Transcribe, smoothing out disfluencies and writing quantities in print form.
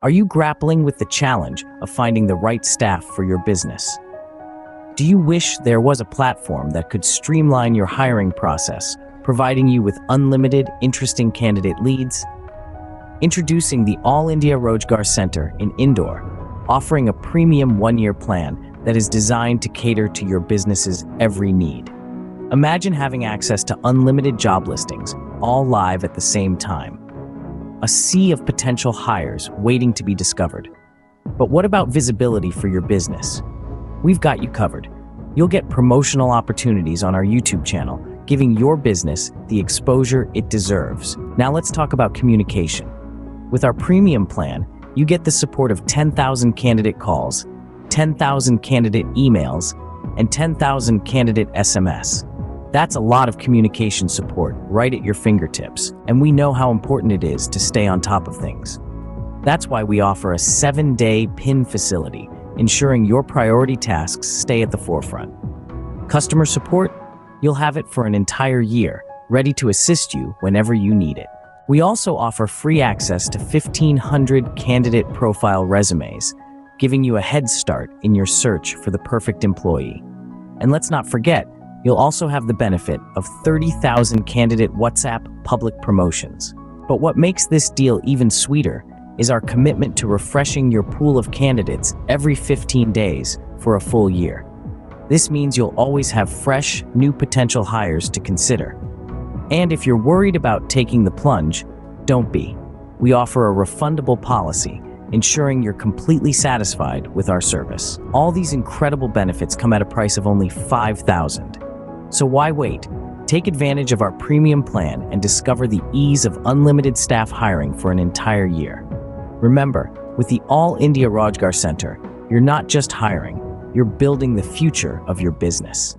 Are you grappling with the challenge of finding the right staff for your business? Do you wish there was a platform that could streamline your hiring process, providing you with unlimited, interesting candidate leads? Introducing the All India Rojgar Center in Indore, offering a premium one-year plan that is designed to cater to your business's every need. Imagine having access to unlimited job listings, all live at the same time. A sea of potential hires waiting to be discovered. But what about visibility for your business? We've got you covered. You'll get promotional opportunities on our YouTube channel, giving your business the exposure it deserves. Now let's talk about communication. With our premium plan, you get the support of 10,000 candidate calls, 10,000 candidate emails, and 10,000 candidate SMS. That's a lot of communication support right at your fingertips, and we know how important it is to stay on top of things. That's why we offer a 7-day PIN facility, ensuring your priority tasks stay at the forefront. Customer support? You'll have it for an entire year, ready to assist you whenever you need it. We also offer free access to 1,500 candidate profile resumes, giving you a head start in your search for the perfect employee. And let's not forget, you'll also have the benefit of 30,000 candidate WhatsApp public promotions. But what makes this deal even sweeter is our commitment to refreshing your pool of candidates every 15 days for a full year. This means you'll always have fresh, new potential hires to consider. And if you're worried about taking the plunge, don't be. We offer a refundable policy, ensuring you're completely satisfied with our service. All these incredible benefits come at a price of only $5,000. So why wait? Take advantage of our premium plan and discover the ease of unlimited staff hiring for an entire year. Remember, with the All India Rojgar Center, you're not just hiring, you're building the future of your business.